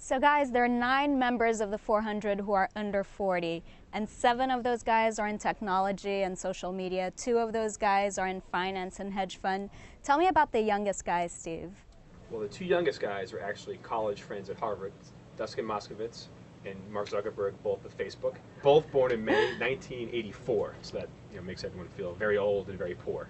So guys, there are 9 members of the 400 who are under 40, and 7 of those guys are in technology and social media. 2 of those guys are in finance and hedge fund. Tell me about the youngest guys, Steve. Well, the 2 youngest guys are actually college friends at Harvard, Dustin Moskovitz and Mark Zuckerberg, both of Facebook. Both born in May 1984, so that makes everyone feel very old and very poor.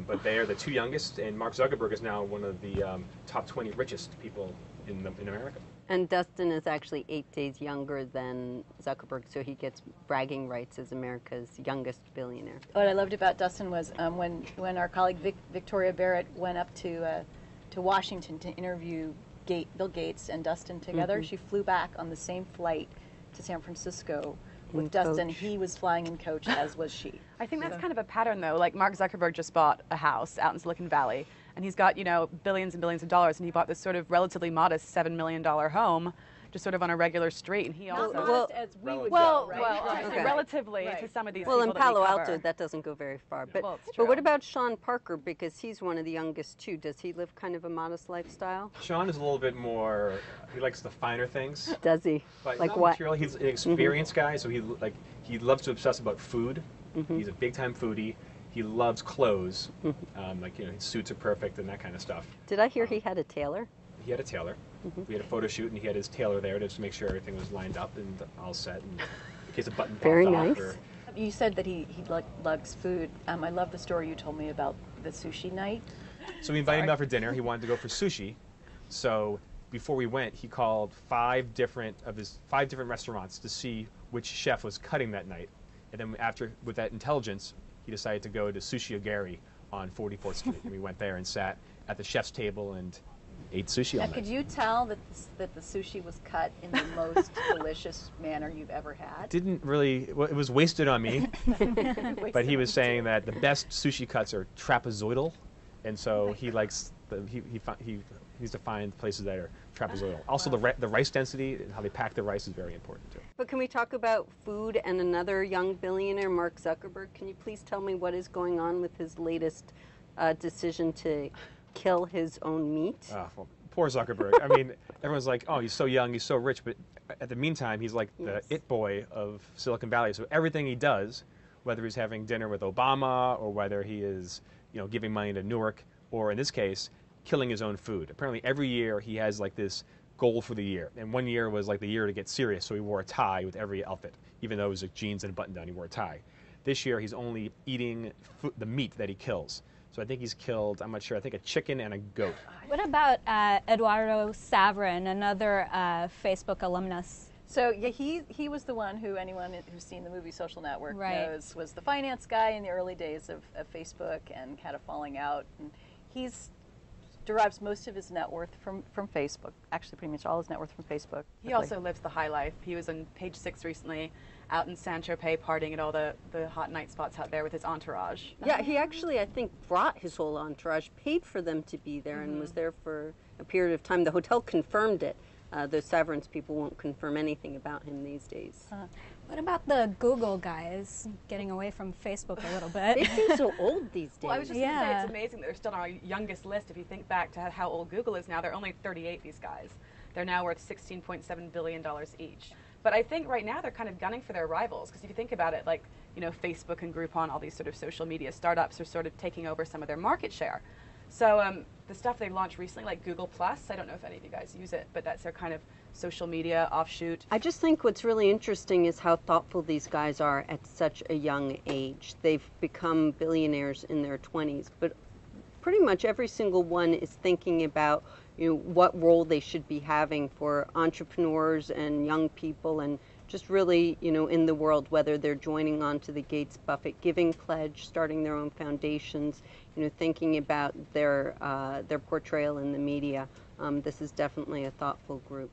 But they are the 2 youngest, and Mark Zuckerberg is now one of the top 20 richest people in America. And Dustin is actually 8 days younger than Zuckerberg, so he gets bragging rights as America's youngest billionaire. What I loved about Dustin was when our colleague Victoria Barrett went up to Washington to interview Bill Gates and Dustin together, she flew back on the same flight to San Francisco with Dustin. Coach. He was flying in coach, as was she. I think that's kind of a pattern, though. Like Mark Zuckerberg just bought a house out in Silicon Valley, and he's got, billions and billions of dollars, and he bought this sort of relatively modest $7 million home, just sort of on a a street, and he also... Not modest as we would well, go, right? well, Okay. relatively to some of these Well, people in that we Palo cover. Alto, that doesn't go very far. But, Well, it's but what true. about Sean Parker? Because he's one of the youngest, too. Does he live kind of a modest lifestyle? Sean is a little bit more, he likes the finer things. Does he? But Like not what? material. He's an experienced guy, so he loves to obsess about food. He's a big-time foodie. He loves clothes, his suits are perfect and that kind of stuff. Did I hear he had a tailor? He had a tailor. We had a photo shoot, and he had his tailor there to just make sure everything was lined up and all set, and in case a button popped Very off. nice. You said that he loves food. I love the story you told me about the sushi night. So we invited him out for dinner. He wanted to go for sushi. So before we went, he called 5 different restaurants to see which chef was cutting that night. And then with that intelligence, he decided to go to Sushi Ogari on 44th Street. And we went there and sat at the chef's table and ate sushi all night. Could you tell that the sushi was cut in the most delicious manner you've ever had? Didn't really, well, it was wasted on me. But he was saying that the best sushi cuts are trapezoidal. And so he likes, he needs to find places that are trapezoidal. Also, the rice density and how they pack the rice is very important too. But can we talk about food and another young billionaire, Mark Zuckerberg? Can you please tell me what is going on with his latest decision to kill his own meat? Well, poor Zuckerberg. I mean, everyone's like, oh, he's so young, he's so rich, but at the meantime, he's like the it boy of Silicon Valley. So everything he does, whether he's having dinner with Obama or whether he is, giving money to Newark, or in this case, killing his own food. Apparently, every year he has like this goal for the year, and one year was like the year to get serious, so he wore a tie with every outfit, even though it was like jeans and a button-down. He wore a tie. This year, he's only eating the meat that he kills. So I think he's killed, I'm not sure, I think a chicken and a goat. What about Eduardo Saverin, another Facebook alumnus? So yeah, he was the one who anyone who's seen the movie Social Network knows was the finance guy in the early days of Facebook and had a falling out. And he's derives most of his net worth from Facebook. Actually, pretty much all his net worth from Facebook. He also lives the high life. He was on Page 6 recently, out in Saint-Tropez partying at all the hot night spots out there with his entourage. Yeah, he actually, I think, brought his whole entourage, paid for them to be there, and was there for a period of time. The hotel confirmed it. The Severance people won't confirm anything about him these days. What about the Google guys getting away from Facebook a little bit? They seem so old these days. Well, I was just going to say, it's amazing that they're still on our youngest list. If you think back to how old Google is now, they're only 38, these guys. They're now worth $16.7 billion each. But I think right now they're kind of gunning for their rivals, because if you think about it, like, Facebook and Groupon, all these sort of social media startups are sort of taking over some of their market share. So the stuff they launched recently, like Google Plus, I don't know if any of you guys use it, but that's their kind of social media offshoot. I just think what's really interesting is how thoughtful these guys are at such a young age. They've become billionaires in their 20s, but pretty much every single one is thinking about what role they should be having for entrepreneurs and young people, and just really, in the world, whether they're joining on to the Gates Buffett Giving Pledge, starting their own foundations, thinking about their portrayal in the media. This is definitely a thoughtful group.